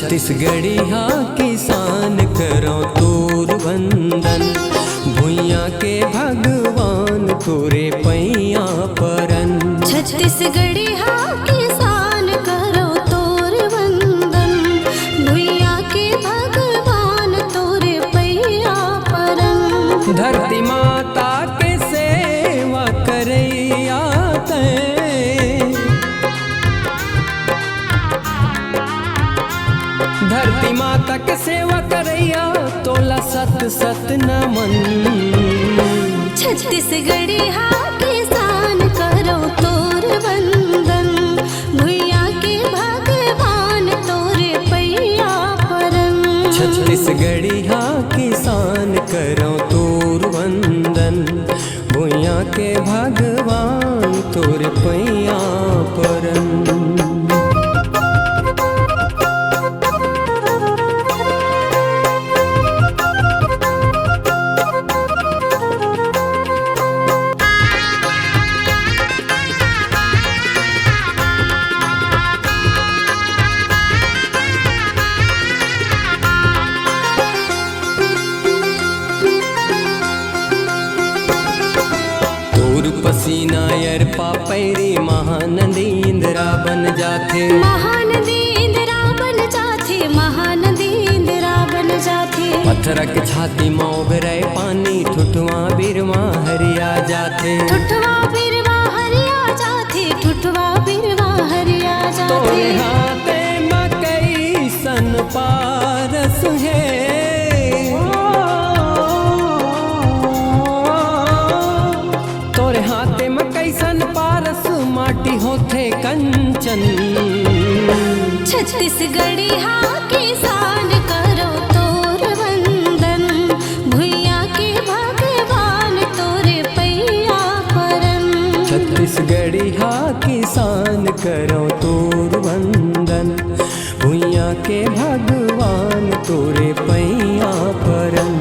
छत्तीसगढ़ी हाँ किसान करो तोर वंदन, भुइया के भगवान तोरे पैया परन। छत्तीसगढ़ी हाँ किसान करो तोर वंदन, भुइया के भगवान तोरे पैया परन। धरती माता के सेवा करैया तैं, धरती माता के सेवा करैया तोला सत सत नमन। छत्तीसगढ़ी हाँ किसान करो तोर वंदन, भुइया के भगवान तोरे पैया परन। छत्तीसगढ़ी हाँ किसान करो तोर वंदन, भुइया के भगवान तोरे पैया परन। पसीना यर पापैरी महानदी इंदिरा बन जाथे, महानदी इंदिरा बन जाथे, महानदी इंदिरा बन जाथे। पत्थरक छाती मोगरे पानी ठुठवा बिरवा हरिया जाथे, ठुठवा बिरवा हरिया जाथे, ठुठवा बिरवा हरिया जाथे। तोरे हाथे मकई सन पारस है, तोरे हाथे में कैसन पारस माटी होथे कंचन। छत्तीसगढ़ी हाँ किसान करो तोर वंदन, भुइया के भगवान तोरे पैया परन। छत्तीसगढ़ी हाँ किसान करो तोर वंदन, भुइया के भगवान तोरे पैया परन।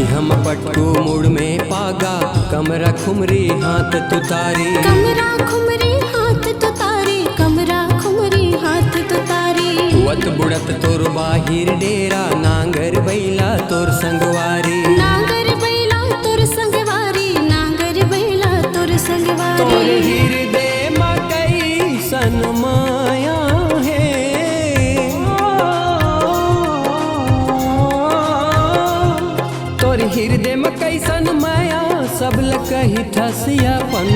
हम पटकू मुड़ में पागा, कमरा खुमरी हाथ तुतारी, कमरा खुमरी हाथ तुतारी, कमरा खुमरी हाथ तुतारी। वत बुड़त तोर बाहिर डेरा, नांगर बैला तोर संगवारी, नांगर बैला तोर संगवारी, नांगर बैला तोर संगवारी। तोर हृदय मकई सन माया है, तोर हृदय में कैसन माया सब कही ठसियापन।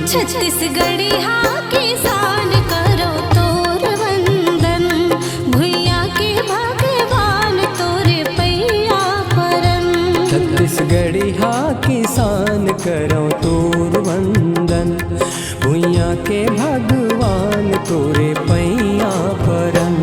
छत्तीसगढ़ी हाँ किसान करो तोर वंदन, भुइया के भगवान तोरे पैया परन। छत्तीसगढ़ी हाँ किसान करो तोर वंदन, भुइया के भगवान तोरे पैया परन।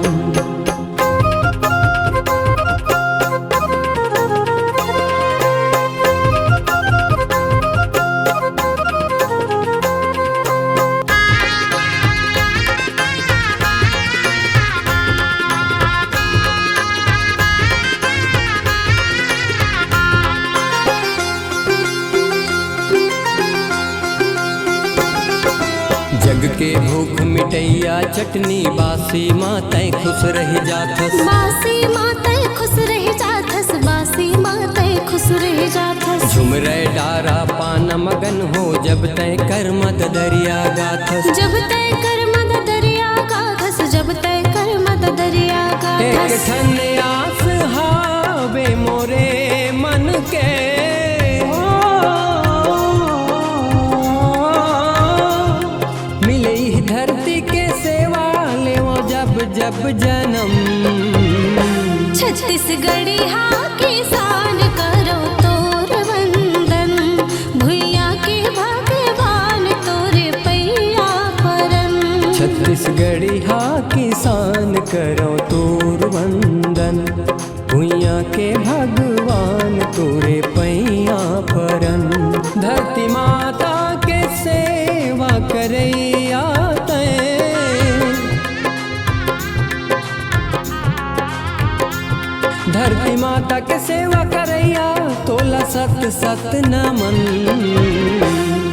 जग के भूख मिटैया चटनी बासी मातै खुश रह जाथस, बासी मातै खुश रह जाथस, बासी मातै खुश रह जाथस। झुमरे डारा पान मगन हो जब तय कर मद दरिया गाथस, जब तय कर मद दरिया गाथस, जब तय कर मद दरिया गाथस। एक ठन आस हावे मोरे मन के, मिले धरती के सेवा लेवो जब जब जन्म। छत्तीसगढ़ी हाँ किसान करो तोर वंदन, भुइया के भगवान तोरे पैया परन। छत्तीसगढ़ी हाँ किसान करो तोर वंदन, भुइया के भगवान बारन। धरती माता के सेवा करैया तैं, धरती माता के सेवा करैया तोला सत सत नमन।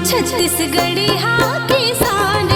छत्तीसगढ़ी हा किसान